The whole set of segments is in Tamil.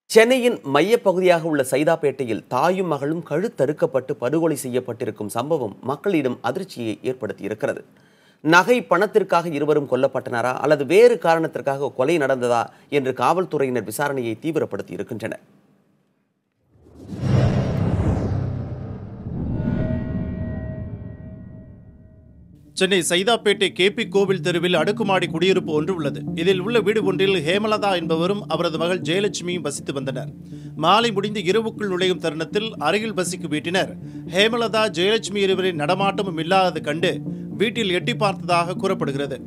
சென்னையின் மையப்பகுதியாக உள்ள சைதாப்பேட்டையில் தாயும் மகளும் கழுத்தறுக்கப்பட்டு படுகொலை செய்யப்பட்டிருக்கும் சம்பவம் மக்களிடம் அதிர்ச்சியை ஏற்படுத்தியிருக்கிறது. நகை பணத்திற்காக இருவரும் கொல்லப்பட்டனரா அல்லது வேறு காரணத்திற்காக கொலை நடந்ததா என்று காவல்துறையினர் விசாரணையை தீவிரப்படுத்தி இருக்கின்றனர். சென்னை சைதாப்பேட்டை கேபி கோவில் தெருவில் அடுக்குமாடி குடியிருப்பு ஒன்று உள்ளது. இதில் உள்ள வீடு ஒன்றில் ஹேமலதா என்பவரும் அவரது மகள் ஜெயலட்சுமியும் வசித்து வந்தனர். மாலை முடிந்து இரவுக்குள் நுழையும் தருணத்தில் அருகில் வசிக்கும் வீட்டினர் ஹேமலதா ஜெயலட்சுமி இருவரின் நடமாட்டமும் இல்லாதது கண்டு வீட்டில் எட்டி பார்த்ததாக கூறப்படுகிறது.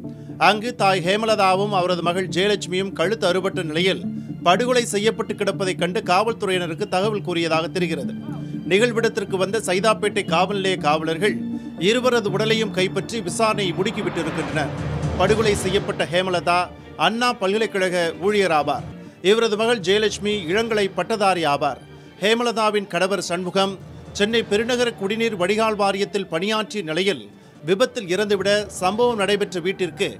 அங்கு தாய் ஹேமலதாவும் அவரது மகள் ஜெயலட்சுமியும் கழுத்து அறுபட்ட நிலையில் படுகொலை செய்யப்பட்டு கிடப்பதைக் கண்டு காவல்துறையினருக்கு தகவல் கூறியதாக தெரிகிறது. நிகழ்விடத்திற்கு வந்த சைதாப்பேட்டை காவல் நிலைய காவலர்கள் இருவரது உடலையும் கைப்பற்றி விசாரணையை முடுக்கிவிட்டிருக்கின்றனர். படுகொலை செய்யப்பட்ட ஹேமலதா அண்ணா பல்கலைக்கழக ஊழியர் ஆவார். இவரது மகள் ஜெயலட்சுமி இளங்கலை பட்டதாரி ஆவார். ஹேமலதாவின் கணவர் சண்முகம் சென்னை பெருநகர குடிநீர் வடிகால் வாரியத்தில் பணியாற்றிய நிலையில் விபத்தில் இறந்துவிட சம்பவம் நடைபெற்ற வீட்டிற்கு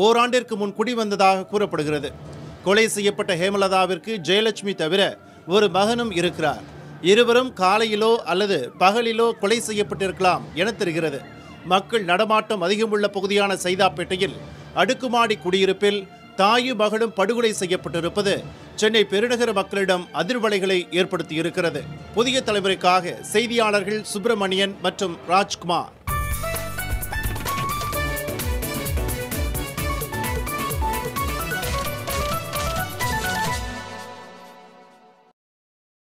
ஓராண்டிற்கு முன் குடிவந்ததாக கூறப்படுகிறது. கொலை செய்யப்பட்ட ஹேமலதாவிற்கு ஜெயலட்சுமி தவிர ஒரு மகனும் இருக்கிறார். இருவரும் காலையிலோ அல்லது பகலிலோ கொலை செய்யப்பட்டிருக்கலாம் என தெரிகிறது. மக்கள் நடமாட்டம் அதிகமுள்ள பகுதியான சைதாப்பேட்டையில் அடுக்குமாடி குடியிருப்பில் தாயும் மகளும் படுகொலை செய்யப்பட்டிருப்பது சென்னை பெருநகர மக்களிடம் அதிர்வலைகளை ஏற்படுத்தியிருக்கிறது. புதிய தலைமுறைக்காக செய்தியாளர்கள் சுப்பிரமணியன் மற்றும் ராஜ்குமார்.